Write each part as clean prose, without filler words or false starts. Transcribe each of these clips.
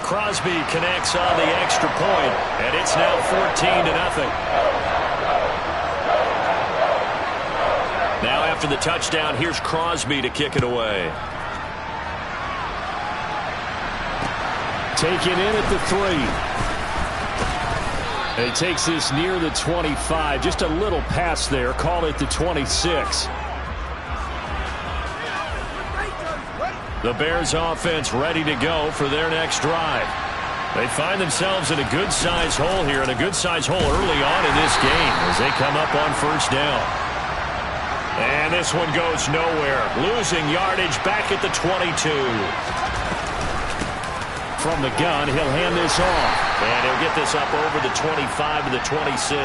Crosby connects on the extra point, and it's now 14-0. Now after the touchdown, here's Crosby to kick it away. Taken in at the 3. And he takes this near the 25. Just a little pass there. Call it the 26. The Bears offense ready to go for their next drive. They find themselves in a good-sized hole here, and a good-sized hole early on in this game as they come up on first down. And this one goes nowhere. Losing yardage back at the 22. From the gun, he'll hand this off. And he'll get this up over the 25 to the 26.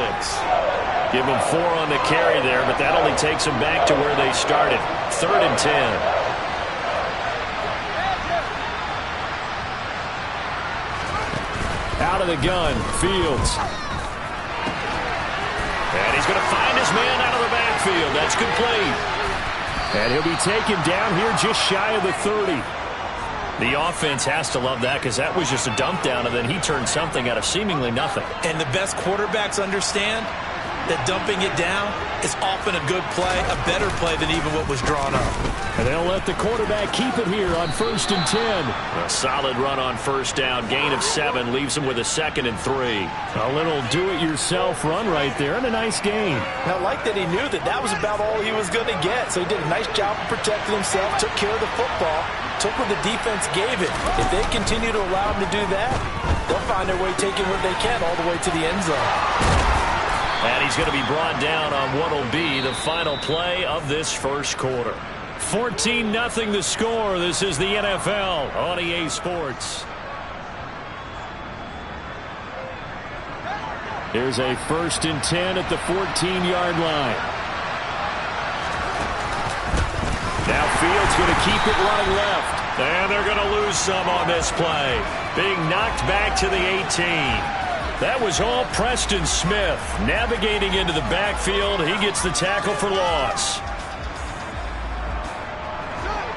Give him 4 on the carry there, but that only takes them back to where they started. 3rd and 10. Out of the gun, Fields. And he's going to find his man out of the backfield. That's complete. And he'll be taken down here just shy of the 30. The offense has to love that because that was just a dump down, and then he turned something out of seemingly nothing. And the best quarterbacks understand that dumping it down is often a good play, a better play than even what was drawn up. And they'll let the quarterback keep it here on 1st and 10. A solid run on first down. Gain of 7 leaves him with a 2nd and 3. A little do-it-yourself run right there and a nice gain. I like that he knew that that was about all he was going to get. So he did a nice job of protecting himself, took care of the football, took what the defense gave it. If they continue to allow him to do that, they'll find their way taking what they can all the way to the end zone. And he's going to be brought down on what will be the final play of this first quarter. 14-0 the score. This is the NFL on EA Sports. Here's a 1st and 10 at the 14-yard line. Now Fields going to keep it running left. And they're going to lose some on this play. Being knocked back to the 18. That was all Preston Smith. Navigating into the backfield, he gets the tackle for loss.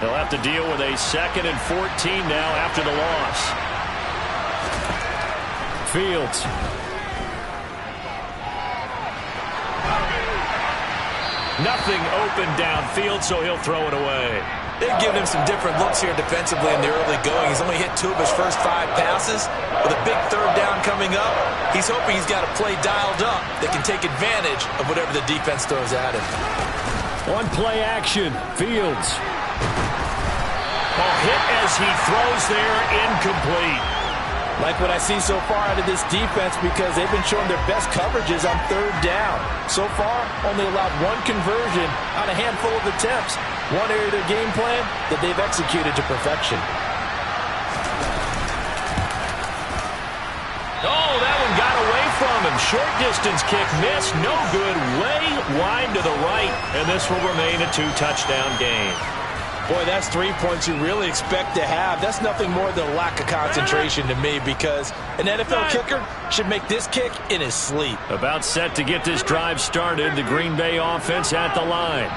They'll have to deal with a 2nd and 14 now after the loss. Fields. Nothing open downfield, so he'll throw it away. They've given him some different looks here defensively in the early going. He's only hit 2 of his first 5 passes. With a big 3rd down coming up, he's hoping he's got a play dialed up that can take advantage of whatever the defense throws at him. On play action, Fields. Hit as he throws there, incomplete. Like what I see so far out of this defense because they've been showing their best coverages on 3rd down. So far, only allowed 1 conversion on a handful of attempts. One area of their game plan that they've executed to perfection. Oh, that one got away from him. Short distance kick missed. No good. Way wide to the right. And this will remain a 2-touchdown game. Boy, that's 3 points you really expect to have. That's nothing more than a lack of concentration to me because an NFL kicker should make this kick in his sleep. About set to get this drive started. The Green Bay offense at the line.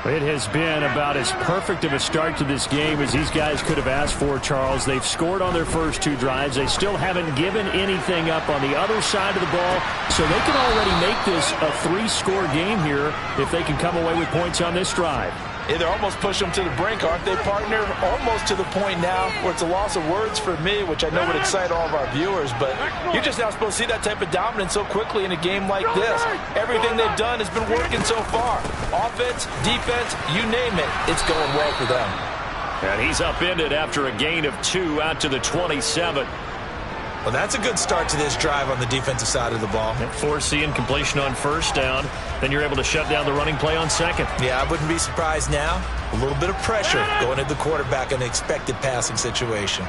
It has been about as perfect of a start to this game as these guys could have asked for, Charles. They've scored on their first 2 drives. They still haven't given anything up on the other side of the ball, so they can already make this a 3-score game here if they can come away with points on this drive. Yeah, they're almost pushing them to the brink, aren't they, partner? Almost to the point now where it's a loss of words for me, which I know would excite all of our viewers, but you're just not supposed to see that type of dominance so quickly in a game like this. Everything they've done has been working so far. Offense, defense, you name it, it's going well for them. And he's upended after a gain of 2 out to the 27. Well, that's a good start to this drive on the defensive side of the ball. Force incompletion on first down. Then you're able to shut down the running play on 2nd. Yeah, I wouldn't be surprised now. A little bit of pressure going at the quarterback in an expected passing situation.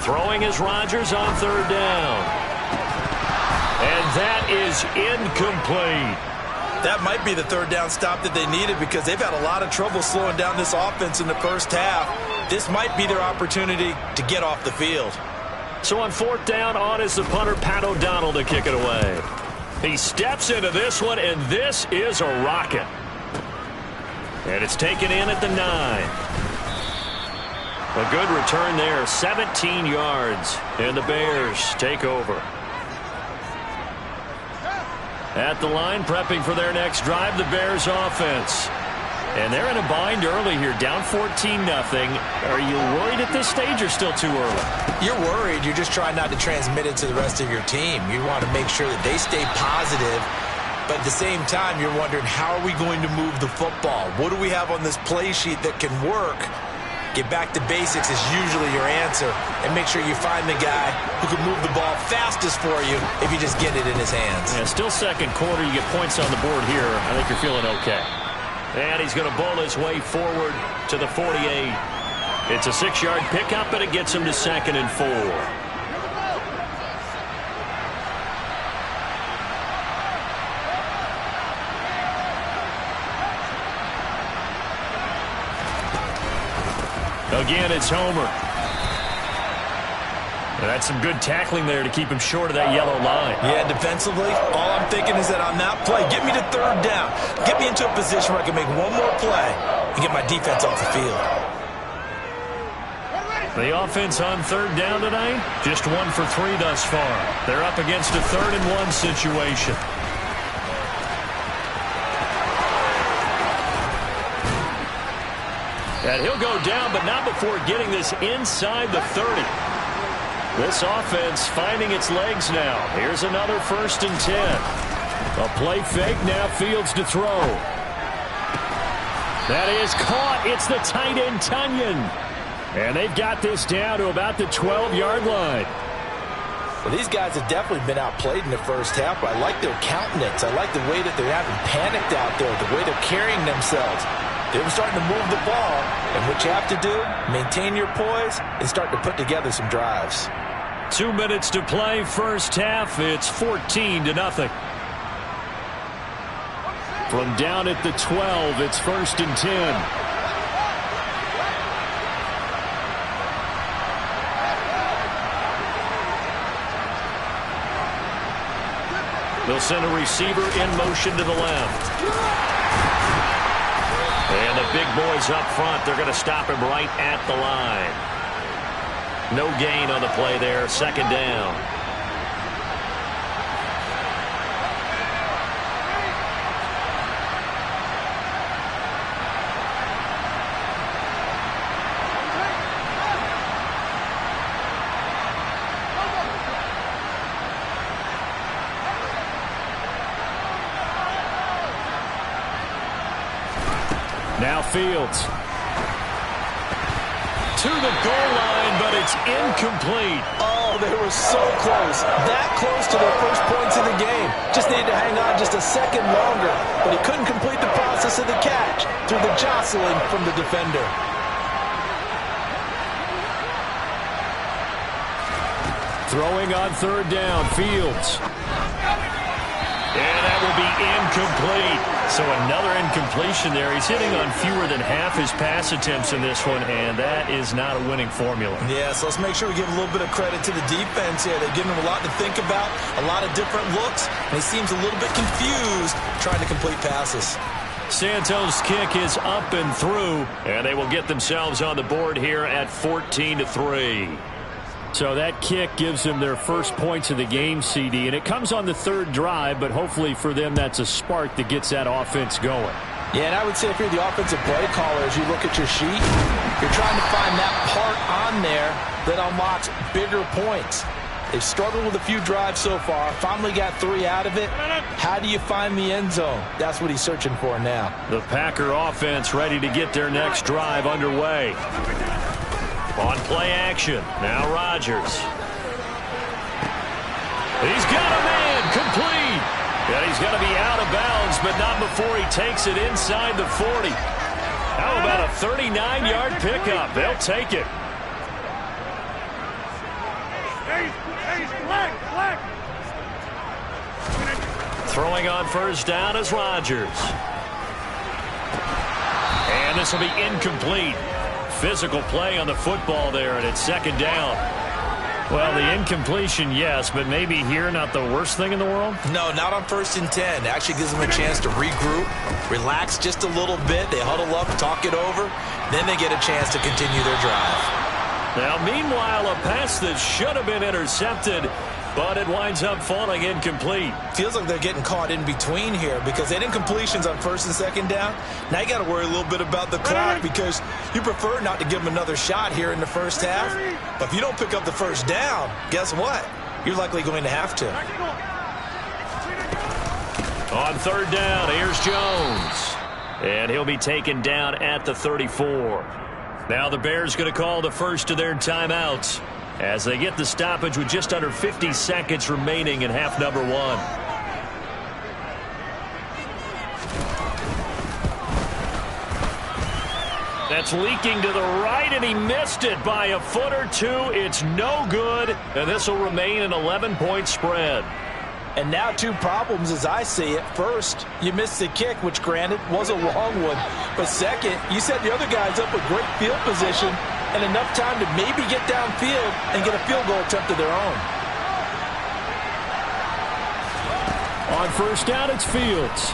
Throwing is Rodgers on 3rd down. And that is incomplete. That might be the 3rd down stop that they needed because they've had a lot of trouble slowing down this offense in the first half. This might be their opportunity to get off the field. So on 4th down, on is the punter, Pat O'Donnell, to kick it away. He steps into this one, and this is a rocket. And it's taken in at the 9. A good return there, 17 yards, and the Bears take over. At the line, prepping for their next drive, the Bears offense. And they're in a bind early here, down 14-0. Are you worried at this stage or still too early? You're worried. You're just trying not to transmit it to the rest of your team. You want to make sure that they stay positive. But at the same time, you're wondering, how are we going to move the football? What do we have on this play sheet that can work? Get back to basics is usually your answer. And make sure you find the guy who can move the ball fastest for you if you just get it in his hands. Yeah, still second quarter. You get points on the board here. I think you're feeling okay. And he's going to bowl his way forward to the 48. It's a 6-yard pickup, and it gets him to 2nd and 4. Again, it's Homer. And that's some good tackling there to keep him short of that yellow line. Yeah, defensively, all I'm thinking is that on that play, get me to 3rd down. Get me into a position where I can make one more play and get my defense off the field. The offense on 3rd down tonight, just 1 for 3 thus far. They're up against a 3rd and 1 situation. And he'll go down, but not before getting this inside the 30. This offense finding its legs now. Here's another 1st and 10. A play fake, now Fields to throw. That is caught. It's the tight end, Tunyon. And they've got this down to about the 12-yard line. Well, these guys have definitely been outplayed in the first half, but I like their countenance. I like the way that they're having panicked out there, the way they're carrying themselves. They're starting to move the ball, and what you have to do, maintain your poise and start to put together some drives. 2 minutes to play, first half. It's 14-0. From down at the 12, it's 1st and 10. They'll send a receiver in motion to the left. And the big boys up front, they're going to stop him right at the line. No gain on the play there, 2nd down. Now Fields. To the goal line, but it's incomplete. Oh, they were so close. That close to their first points of the game. Just needed to hang on just a second longer. But he couldn't complete the process of the catch through the jostling from the defender. Throwing on 3rd down, Fields. And that will be incomplete. So another incompletion there. He's hitting on fewer than half his pass attempts in this one, and that is not a winning formula. Yeah, so let's make sure we give a little bit of credit to the defense here. They've given him a lot to think about, a lot of different looks, and he seems a little bit confused trying to complete passes. Santos' kick is up and through, and they will get themselves on the board here at 14-3. So that kick gives them their first points of the game, CD, and it comes on the 3rd drive, but hopefully for them that's a spark that gets that offense going. Yeah, and I would say if you're the offensive play caller, as you look at your sheet, you're trying to find that part on there that unlocks bigger points. They've struggled with a few drives so far, finally got 3 out of it. How do you find the end zone? That's what he's searching for now. The Packer offense ready to get their next drive underway. On play action, now Rodgers. He's got a man, complete. And he's going to be out of bounds, but not before he takes it inside the 40. How about a 39-yard pickup? They'll take it. Throwing on 1st down is Rodgers. And this will be incomplete. Physical play on the football there, and it's 2nd down. Well, the incompletion, yes, but maybe here not the worst thing in the world? No, not on 1st and 10. It actually gives them a chance to regroup, relax just a little bit. They huddle up, talk it over. Then they get a chance to continue their drive. Now, meanwhile, a pass that should have been intercepted, but it winds up falling incomplete. Feels like they're getting caught in between here because they didn't incompletions on 1st and 2nd down. Now you got to worry a little bit about the clock because you prefer not to give them another shot here in the first half. But if you don't pick up the first down, guess what? You're likely going to have to. On 3rd down, here's Jones. And he'll be taken down at the 34. Now the Bears going to call the first of their timeouts as they get the stoppage with just under 50 seconds remaining in half number 1. That's leaking to the right, and he missed it by a foot or two. It's no good, and this will remain an 11-point spread. And now 2 problems as I see it. First, you missed the kick, which granted was a long one. But second, you set the other guys up with great field position and enough time to maybe get downfield and get a field goal attempt of their own. On 1st down, it's Fields.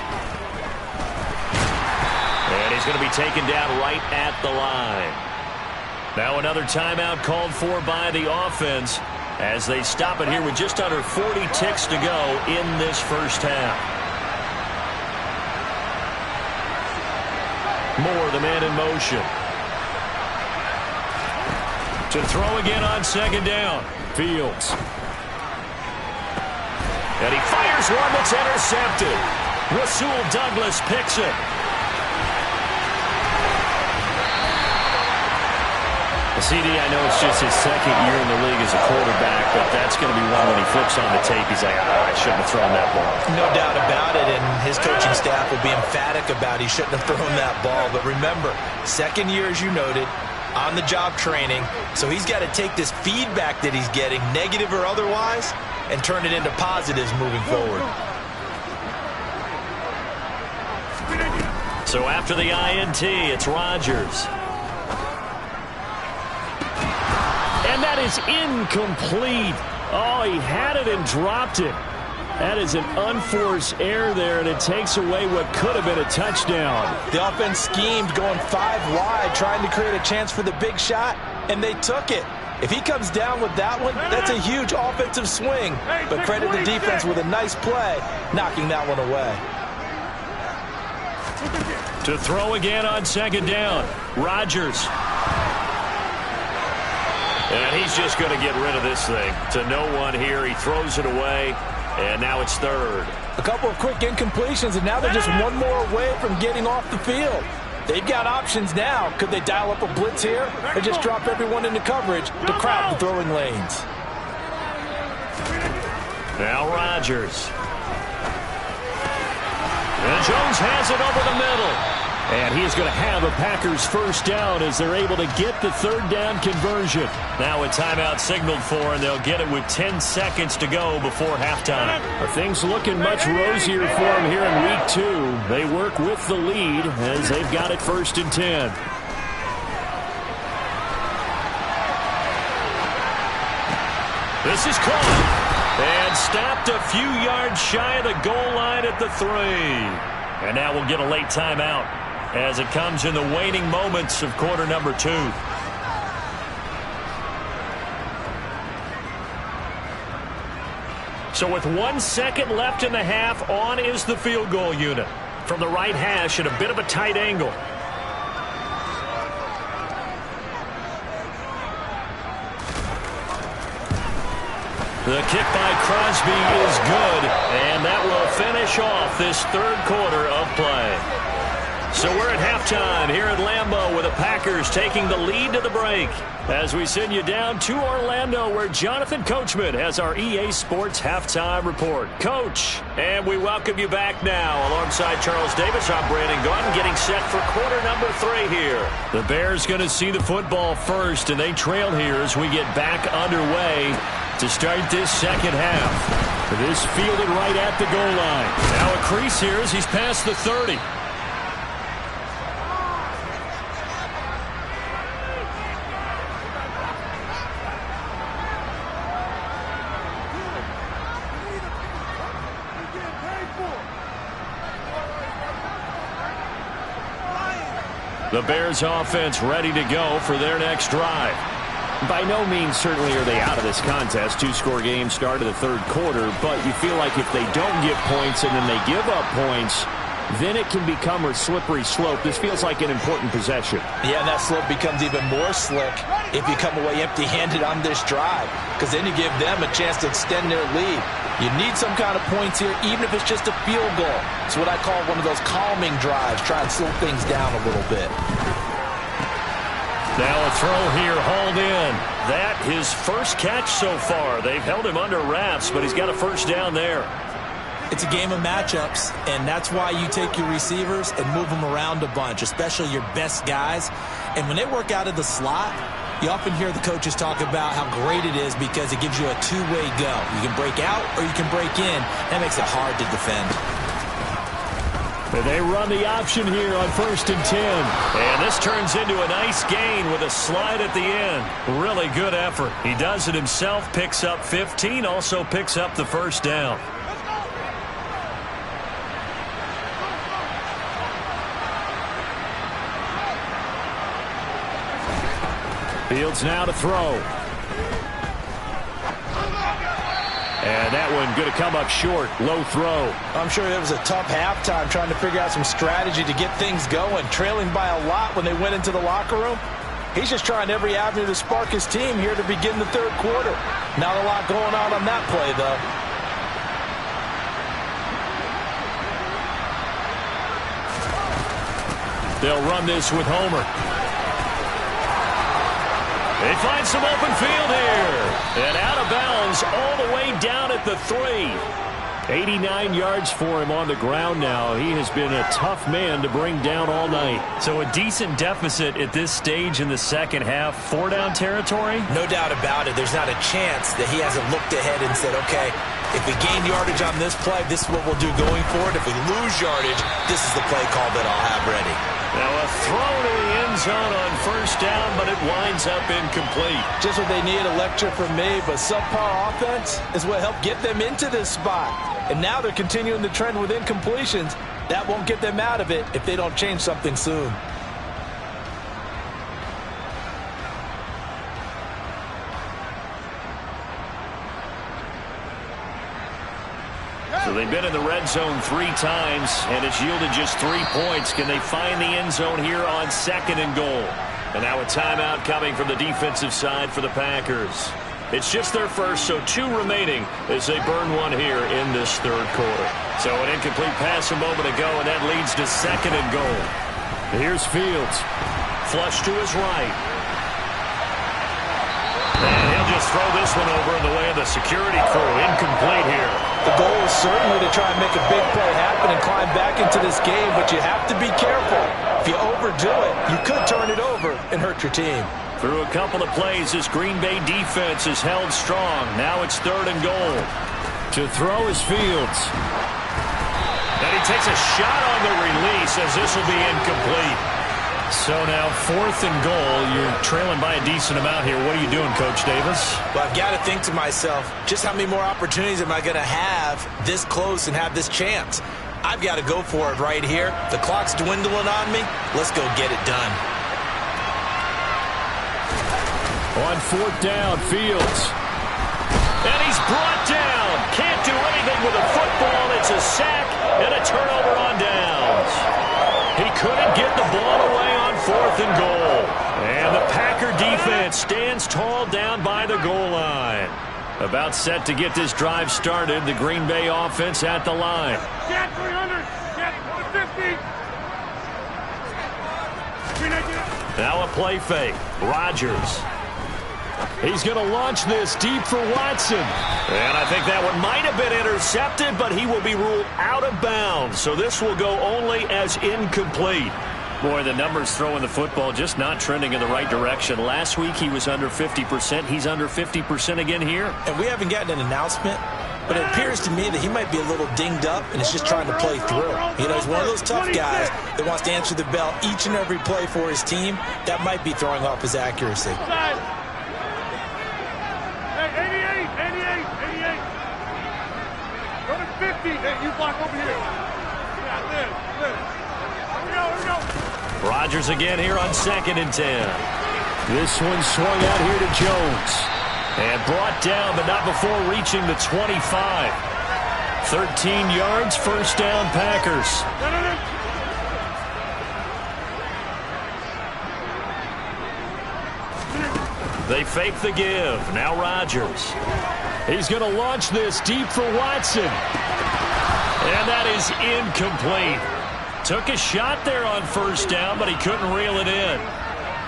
And he's going to be taken down right at the line. Now another timeout called for by the offense as they stop it here with just under 40 ticks to go in this first half. Moore, the man in motion. To throw again on 2nd down. Fields. And he fires one that's intercepted. Rasul Douglas picks it. CD, I know it's just his 2nd year in the league as a quarterback, but that's going to be one when he flips on the tape. He's like, I shouldn't have thrown that ball. No doubt about it, and his coaching staff will be emphatic about he shouldn't have thrown that ball. But remember, 2nd year, as you noted, on-the-job training, so he's got to take this feedback that he's getting, negative or otherwise, and turn it into positives moving forward. So after the INT, it's Rodgers. And that is incomplete. Oh, he had it and dropped it. That is an unforced error there, and it takes away what could have been a touchdown. The offense schemed going 5 wide, trying to create a chance for the big shot, and they took it. If he comes down with that one, that's a huge offensive swing. But credit the defense with a nice play, knocking that one away. To throw again on 2nd down, Rodgers. And he's just going to get rid of this thing. To no one here. He throws it away, and now it's 3rd. A couple of quick incompletions, and now they're just one more away from getting off the field. They've got options now. Could they dial up a blitz here or just drop everyone into coverage to crowd the throwing lanes? Now Rodgers. And Jones has it over the middle. And he's going to have a Packers 1st down as they're able to get the 3rd down conversion. Now a timeout signaled for, and they'll get it with 10 seconds to go before halftime. Things looking much rosier for them here in week 2. They work with the lead as they've got it 1st and 10. This is caught and stopped a few yards shy of the goal line at the 3. And now we'll get a late timeout as it comes in the waning moments of quarter number 2. So with 1 second left in the half, on is the field goal unit. From the right hash at a bit of a tight angle. The kick by Crosby is good, and that will finish off this 3rd quarter of play. So we're at halftime here at Lambeau with the Packers taking the lead to the break as we send you down to Orlando where Jonathan Coachman has our EA Sports Halftime Report. Coach, and we welcome you back now alongside Charles Davis. I'm Brandon Gaudin getting set for quarter number 3 here. The Bears going to see the football first, and they trail here as we get back underway to start this 2nd half. This fielded right at the goal line. Now a crease here as he's past the 30. The Bears offense ready to go for their next drive. By no means certainly are they out of this contest. Two-score game start of the third quarter, but you feel like if they don't get points and then they give up points, then it can become a slippery slope. This feels like an important possession. Yeah, and that slope becomes even more slick if you come away empty-handed on this drive, because then you give them a chance to extend their lead. You need some kind of points here, even if it's just a field goal. It's what I call one of those calming drives. Try and slow things down a little bit. Now a throw here, hauled in. That his first catch so far. They've held him under wraps, but he's got a first down there. It's a game of matchups, and that's why you take your receivers and move them around a bunch, especially your best guys. And when they work out of the slot, you often hear the coaches talk about how great it is because it gives you a two-way go. You can break out or you can break in. That makes it hard to defend. And they run the option here on 1st and 10. And this turns into a nice gain with a slide at the end. Really good effort. He does it himself, picks up 15, also picks up the first down. Fields now to throw. And that one going to come up short. Low throw. I'm sure it was a tough halftime trying to figure out some strategy to get things going. Trailing by a lot when they went into the locker room. He's just trying every avenue to spark his team here to begin the third quarter. Not a lot going on that play, though. They'll run this with Homer. They find some open field here. And out of bounds all the way down at the 3. 89 yards for him on the ground now. He has been a tough man to bring down all night. So a decent deficit at this stage in the second half. 4-down territory? No doubt about it. There's not a chance that he hasn't looked ahead and said, okay, if we gain yardage on this play, this is what we'll do going forward. If we lose yardage, this is the play call that I'll have ready. Now a throw to the end zone on 1st down, but it winds up incomplete. Just what they need, a lecture from me, but subpar offense is what helped get them into this spot. And now they're continuing the trend with incompletions. That won't get them out of it if they don't change something soon. So they've been in the red zone 3 times, and it's yielded just 3 points. Can they find the end zone here on 2nd and goal? And now a timeout coming from the defensive side for the Packers. It's just their first, so 2 remaining as they burn one here in this third quarter. So an incomplete pass a moment ago, and that leads to 2nd and goal. Here's Fields. Flush to his right. And he'll just throw this one over in the way of the security crew. Incomplete here. The goal is certainly to try and make a big play happen and climb back into this game, but you have to be careful. If you overdo it, you could turn it over and hurt your team. Through a couple of plays, this Green Bay defense is held strong. Now it's 3rd and goal. To throw is Fields. And he takes a shot on the release as this will be incomplete. So now 4th and goal. You're trailing by a decent amount here. What are you doing, Coach Davis? Well, I've got to think to myself, just how many more opportunities am I going to have this close and have this chance? I've got to go for it right here. The clock's dwindling on me. Let's go get it done. On 4th down, Fields. And he's brought down. Can't do anything with a football. It's a sack and a turnover on downs. He couldn't get the ball away on 4th and goal. And the Packer defense stands tall down by the goal line. About set to get this drive started. The Green Bay offense at the line. Get 300. Get 150. Now a play fake. Rodgers. He's going to launch this deep for Watson. And I think that one might have been intercepted, but he will be ruled out of bounds. So this will go only as incomplete. Boy, the numbers throwing the football just not trending in the right direction. Last week he was under 50%. He's under 50% again here. And we haven't gotten an announcement, but it appears to me that he might be a little dinged up and is just trying to play through. You know, he's one of those tough guys that wants to answer the bell each and every play for his team. That might be throwing off his accuracy. 88. Go to 50. Hey, you block over here. Yeah, live. Here we go. Rodgers again here on 2nd and 10. This one swung out here to Jones. And brought down, but not before reaching the 25. 13 yards, first down, Packers. They fake the give. Now Rodgers. He's going to launch this deep for Watson. And that is incomplete. Took a shot there on first down, but he couldn't reel it in.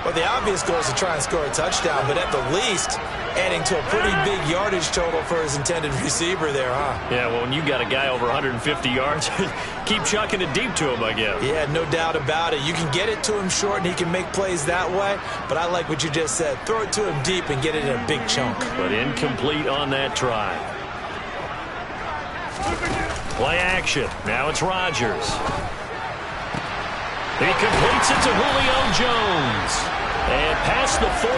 Well, the obvious goal is to try and score a touchdown, but at the least, adding to a pretty big yardage total for his intended receiver there, huh? Yeah, well, when you got a guy over 150 yards, keep chucking it deep to him, I guess. Yeah, no doubt about it. You can get it to him short, and he can make plays that way, but I like what you just said. Throw it to him deep and get it in a big chunk. But incomplete on that try. Play action. Now it's Rodgers. He completes it to Julio Jones. And past the 40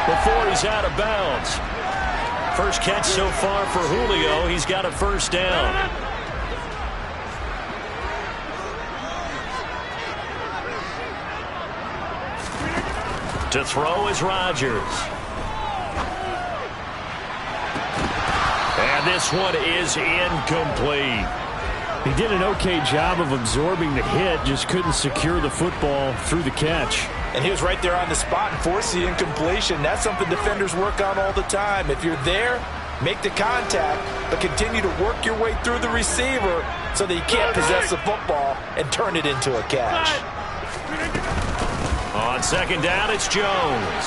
before he's out of bounds. First catch so far for Julio. He's got a first down. To throw is Rodgers. And this one is incomplete. He did an okay job of absorbing the hit, just couldn't secure the football through the catch. And he was right there on the spot and forced the incompletion. That's something defenders work on all the time. If you're there, make the contact, but continue to work your way through the receiver so that you can't possess the football and turn it into a catch. On second down, it's Jones.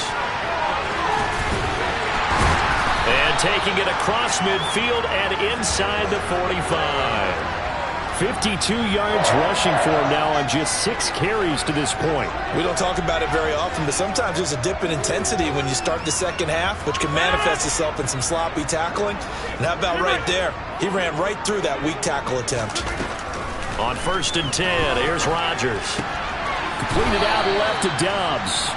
And taking it across midfield and inside the 45. 52 yards rushing for him now on just 6 carries to this point. We don't talk about it very often, but sometimes there's a dip in intensity when you start the second half, which can manifest itself in some sloppy tackling. And how about right there? He ran right through that weak tackle attempt. On 1st and 10, here's Rodgers. Completed out left to Dobbs.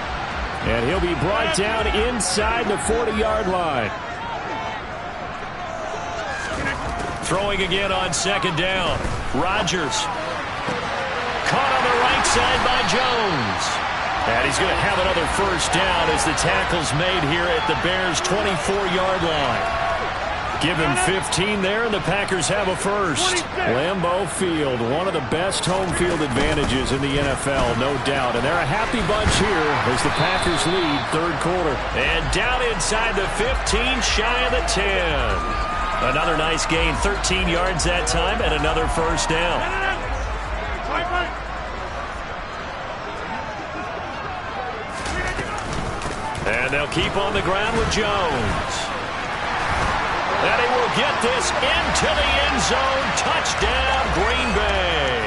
And he'll be brought down inside the 40-yard line. Throwing again on 2nd down. Rodgers. Caught on the right side by Jones. And he's going to have another first down as the tackle's made here at the Bears' 24-yard line. Give him 15 there, and the Packers have a first. Lambeau Field, one of the best home field advantages in the NFL, no doubt. And they're a happy bunch here as the Packers lead 3rd quarter. And down inside the 15, shy of the 10. Another nice gain, 13 yards that time, and another first down. And they'll keep on the ground with Jones. And he will get this into the end zone. Touchdown, Green Bay.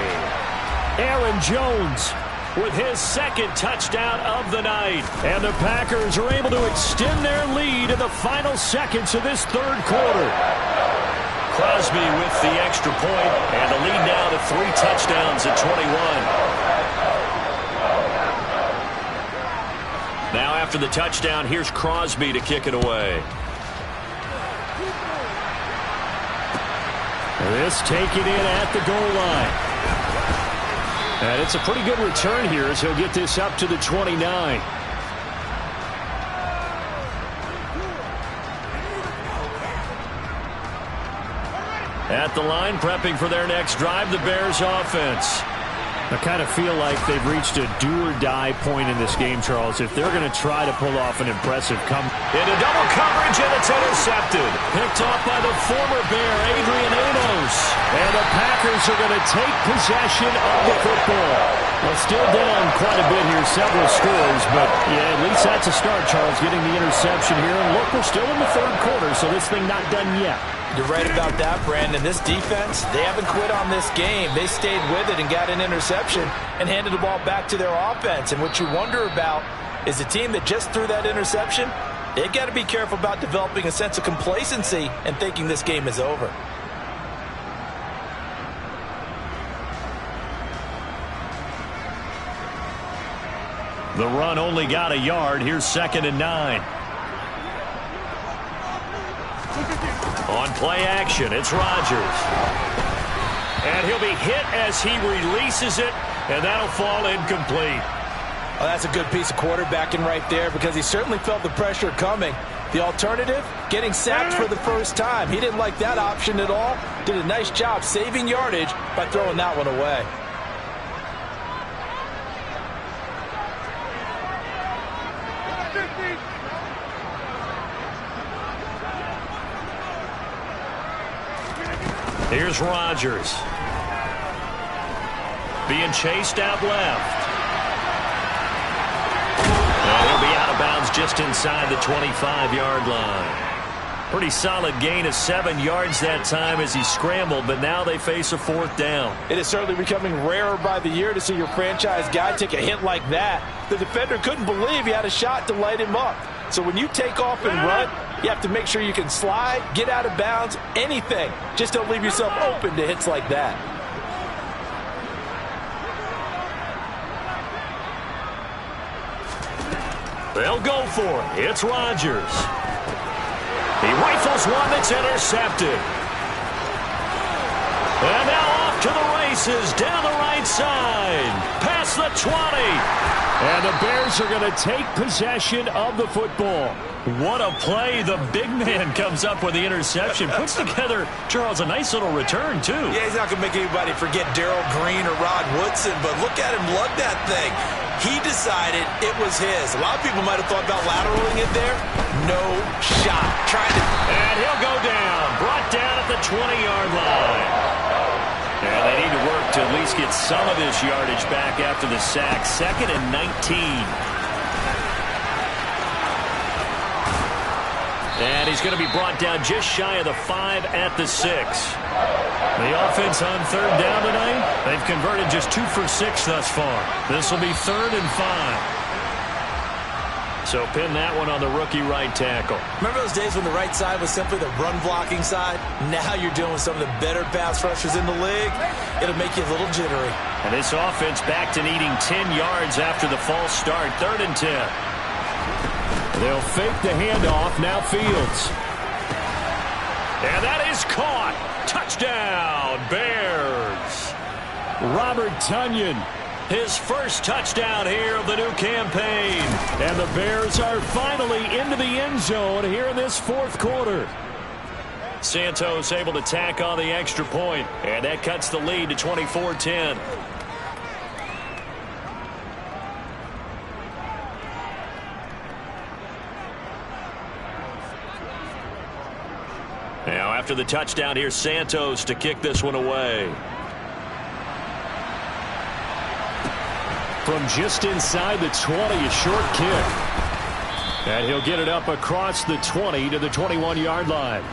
Aaron Jones with his 2nd touchdown of the night. And the Packers are able to extend their lead in the final seconds of this 3rd quarter. Crosby with the extra point, and the lead now to 3 touchdowns at 21. Now after the touchdown, here's Crosby to kick it away. This taken in at the goal line. And it's a pretty good return here as he'll get this up to the 29. At the line, prepping for their next drive, the Bears offense. I kind of feel like they've reached a do-or-die point in this game, Charles. If they're going to try to pull off an impressive comeback. Into double coverage, and it's intercepted. Picked off by the former Bear, Adrian Amos. And the Packers are going to take possession of the football. Well, still down quite a bit here, several scores, but yeah, at least that's a start, Charles, getting the interception here. And look, we're still in the 3rd quarter, so this thing not done yet. You're right about that, Brandon. This defense, they haven't quit on this game. They stayed with it and got an interception and handed the ball back to their offense. And what you wonder about is the team that just threw that interception, they've got to be careful about developing a sense of complacency and thinking this game is over. The run only got a yard. Here's 2nd and 9. On play action, it's Rodgers. And he'll be hit as he releases it, and that'll fall incomplete. Oh, that's a good piece of quarterbacking right there because he certainly felt the pressure coming. The alternative, getting sacked for the first time. He didn't like that option at all. Did a nice job saving yardage by throwing that one away. Here's Rodgers. Being chased out left. And he'll be out of bounds just inside the 25-yard line. Pretty solid gain of 7 yards that time as he scrambled, but now they face a 4th down. It is certainly becoming rarer by the year to see your franchise guy take a hit like that. The defender couldn't believe he had a shot to light him up. So when you take off and run, you have to make sure you can slide, get out of bounds, anything. Just don't leave yourself open to hits like that. They'll go for it. It's Rodgers. He rifles one that's intercepted. And now off to the races down the right side. Past the 20. And the Bears are going to take possession of the football. What a play. The big man comes up with the interception. Puts together, Charles, a nice little return, too. Yeah, he's not going to make anybody forget Darrell Green or Rod Woodson, but look at him lug that thing. He decided it was his. A lot of people might have thought about lateraling it there. No shot. And he'll go down. Brought down at the 20-yard line. And they need to work to at least get some of this yardage back after the sack. 2nd and 19. And he's going to be brought down just shy of the 5 at the 6. The offense on 3rd down tonight, they've converted just 2 for 6 thus far. This will be 3rd and 5. So pin that one on the rookie right tackle. Remember those days when the right side was simply the run-blocking side? Now you're dealing with some of the better pass rushers in the league. It'll make you a little jittery. And this offense back to needing 10 yards after the false start. 3rd and 10. They'll fake the handoff. Now Fields. And that is caught. Touchdown, Bears. Robert Tonyan. His first touchdown here of the new campaign. And the Bears are finally into the end zone here in this 4th quarter. Santos able to tack on the extra point, and that cuts the lead to 24-10. Now after the touchdown, here's Santos to kick this one away. From just inside the 20, a short kick. And he'll get it up across the 20 to the 21-yard line.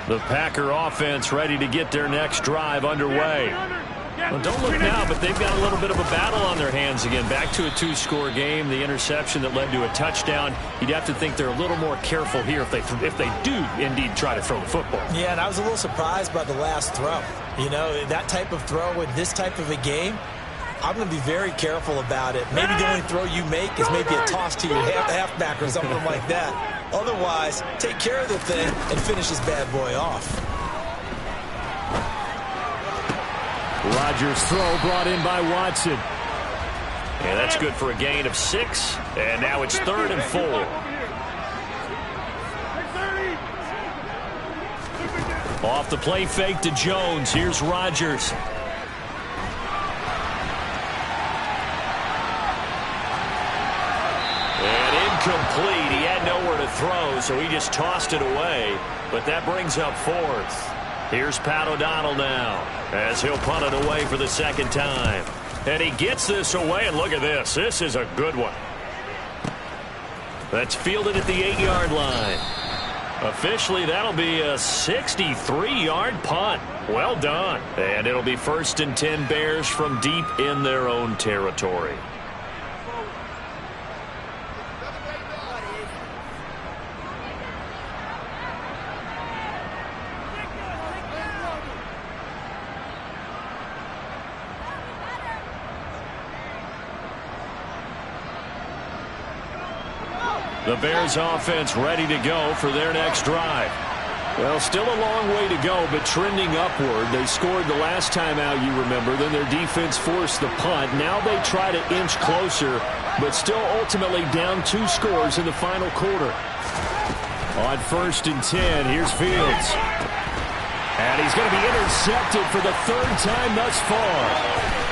The Packer offense ready to get their next drive underway. Well, don't look now, but they've got a little bit of a battle on their hands again. Back to a 2-score game. The interception that led to a touchdown. You'd have to think they're a little more careful here if they do indeed try to throw the football. Yeah, and I was a little surprised by the last throw. You know, that type of throw in this type of a game, I'm going to be very careful about it. Maybe the only throw you make is maybe a toss to your halfback or something like that. Otherwise, take care of the thing and finish this bad boy off. Rodgers' throw brought in by Watson. And that's good for a gain of 6. And now it's 3rd and 4. Off the play fake to Jones. Here's Rodgers. And incomplete. He had nowhere to throw, so he just tossed it away. But that brings up 4th. Here's Pat O'Donnell now as he'll punt it away for the 2nd time. And he gets this away, and look at this. This is a good one. That's fielded at the 8-yard line. Officially, that'll be a 63-yard punt. Well done. And it'll be 1st and 10 Bears from deep in their own territory. The Bears offense ready to go for their next drive. Well, still a long way to go, but trending upward. They scored the last time out, you remember. Then their defense forced the punt. Now they try to inch closer, but still ultimately down 2 scores in the final quarter. On 1st and 10, here's Fields. And he's going to be intercepted for the 3rd time thus far.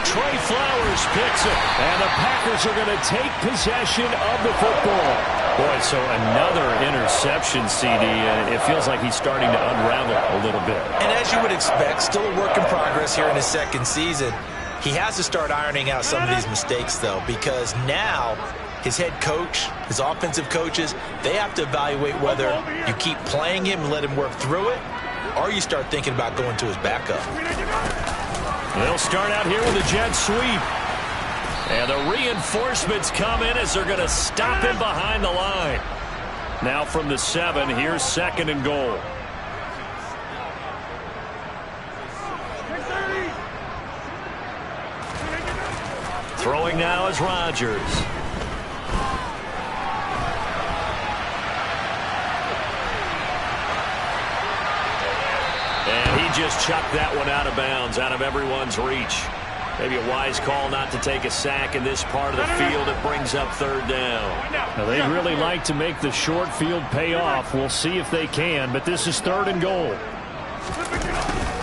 Trey Flowers picks it, and the Packers are going to take possession of the football. Boy, so another interception, CD, and it feels like he's starting to unravel a little bit. And as you would expect, still a work in progress here in his 2nd season. He has to start ironing out some of these mistakes, though, because now his head coach, his offensive coaches, they have to evaluate whether you keep playing him and let him work through it, or you start thinking about going to his backup. They'll start out here with a jet sweep. And the reinforcements come in as they're going to stop him behind the line. Now from the 7, here's 2nd and goal. Throwing now is Rodgers. And he just chucked that one out of bounds, out of everyone's reach. Maybe a wise call not to take a sack in this part of the field. It brings up 3rd down. Now, they'd really like to make the short field pay off. We'll see if they can, but this is 3rd and goal.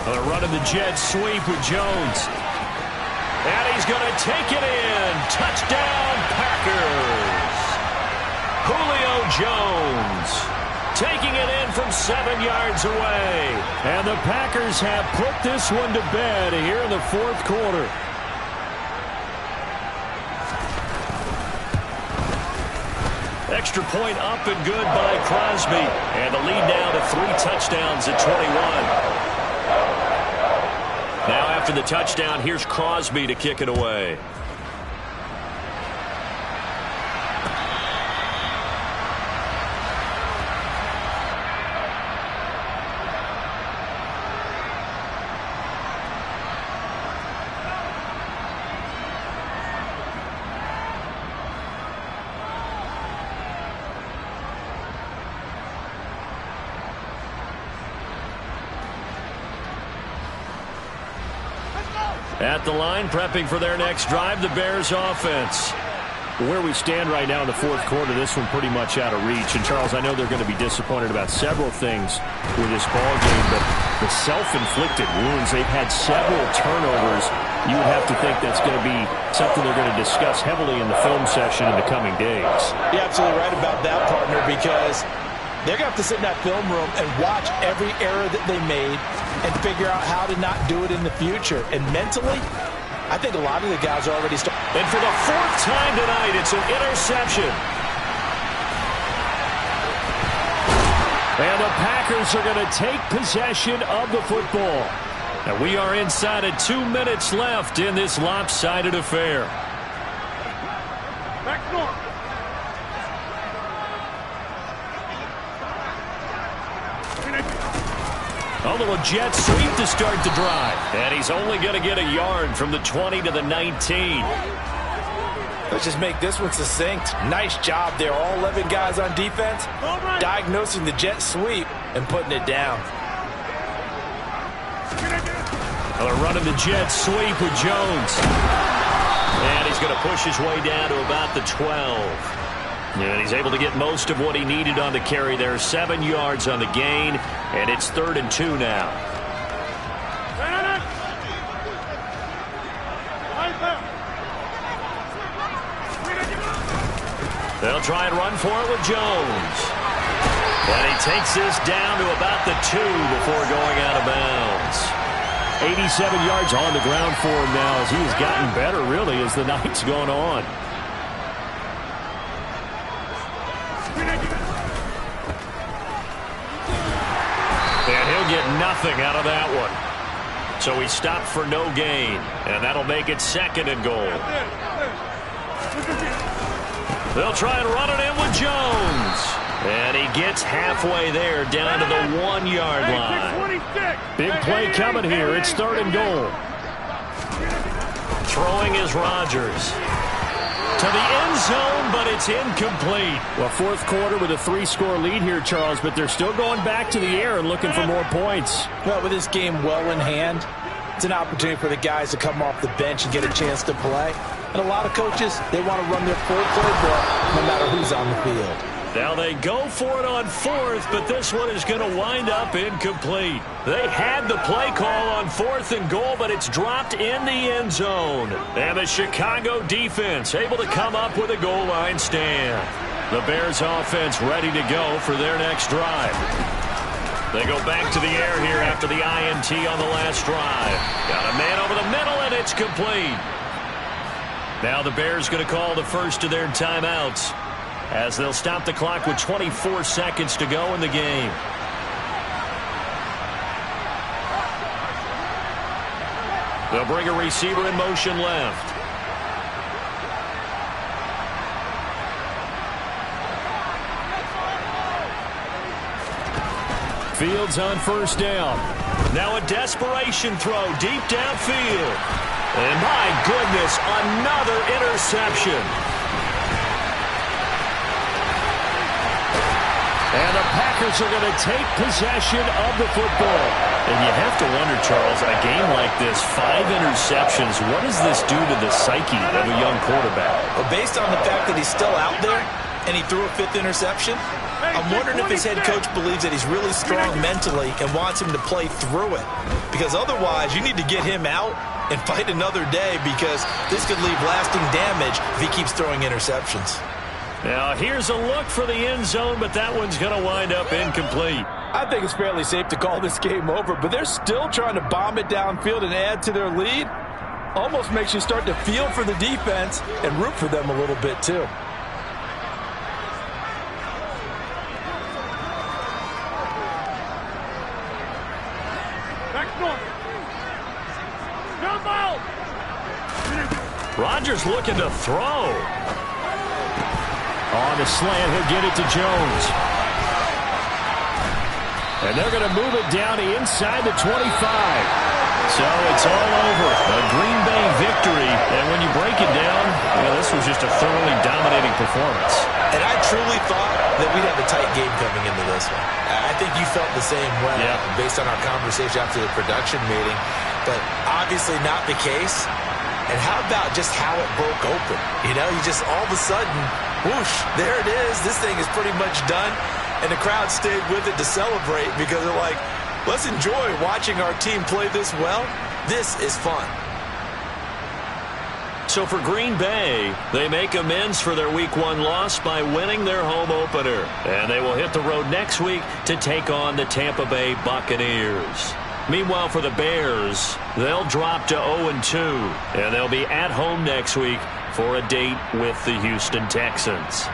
They're running the jet sweep with Jones. And he's going to take it in. Touchdown, Packers. Julio Jones taking it in from 7 yards away. And the Packers have put this one to bed here in the 4th quarter. Extra point up and good by Crosby. And the lead now to 3 touchdowns at 21. Now after the touchdown, here's Crosby to kick it away. At the line, prepping for their next drive, the Bears offense. Where we stand right now in the 4th quarter, this one pretty much out of reach. And, Charles, I know they're going to be disappointed about several things with this ball game, but the self-inflicted wounds, they've had several turnovers. You would have to think that's going to be something they're going to discuss heavily in the film session in the coming days. You're absolutely right about that, partner, because they're going to have to sit in that film room and watch every error that they made and figure out how to not do it in the future. And mentally, I think a lot of the guys are already starting. And for the 4th time tonight, it's an interception. And the Packers are going to take possession of the football. And we are inside of 2 minutes left in this lopsided affair. Back north. A little jet sweep to start the drive. And he's only going to get a yard from the 20 to the 19. Let's just make this one succinct. Nice job there. All 11 guys on defense diagnosing the jet sweep and putting it down. They're running the jet sweep with Jones. And he's going to push his way down to about the 12. And he's able to get most of what he needed on the carry there. 7 yards on the gain, and it's 3rd and 2 now. They'll try and run for it with Jones. And he takes this down to about the 2 before going out of bounds. 87 yards on the ground for him now as he's gotten better, really, as the night's gone on. get nothing out of that one. So he stopped for no gain, and that'll make it 2nd and goal. They'll try and run it in with Jones. And he gets halfway there, down to the 1-yard line. Big play coming here. It's 3rd and goal. Throwing is Rodgers. To the end zone, but it's incomplete. Well, 4th quarter with a 3-score lead here, Charles, but they're still going back to the air and looking for more points. Well, with this game well in hand, it's an opportunity for the guys to come off the bench and get a chance to play. And a lot of coaches, they want to run their full playbook no matter who's on the field. Now they go for it on 4th, but this one is going to wind up incomplete. They had the play call on 4th and goal, but it's dropped in the end zone. And the Chicago defense able to come up with a goal line stand. The Bears offense ready to go for their next drive. They go back to the air here after the INT on the last drive. Got a man over the middle, and it's complete. Now the Bears going to call the first of their timeouts, as they'll stop the clock with 24 seconds to go in the game. They'll bring a receiver in motion left. Fields on 1st down. Now a desperation throw deep downfield. And my goodness, another interception. And the Packers are going to take possession of the football. And you have to wonder, Charles, a game like this, 5 interceptions, what does this do to the psyche of a young quarterback? Well, based on the fact that he's still out there and he threw a 5th interception, I'm wondering if his head coach believes that he's really strong mentally and wants him to play through it. Because otherwise, you need to get him out and fight another day, because this could leave lasting damage if he keeps throwing interceptions. Now, here's a look for the end zone, but that one's going to wind up incomplete. I think it's fairly safe to call this game over, but they're still trying to bomb it downfield and add to their lead. Almost makes you start to feel for the defense and root for them a little bit, too. Rodgers looking to throw. On the slant, he'll get it to Jones. And they're going to move it down to inside the 25. So it's all over. A Green Bay victory. And when you break it down, well, this was just a thoroughly dominating performance. And I truly thought that we'd have a tight game coming into this one. I think you felt the same way based on our conversation after the production meeting. But obviously not the case. And how about just how it broke open? You know, you just all of a sudden, whoosh, there it is. This thing is pretty much done. And the crowd stayed with it to celebrate, because they're like, let's enjoy watching our team play this well. This is fun. So for Green Bay, they make amends for their Week 1 loss by winning their home opener. And they will hit the road next week to take on the Tampa Bay Buccaneers. Meanwhile, for the Bears, they'll drop to 0-2, and they'll be at home next week for a date with the Houston Texans.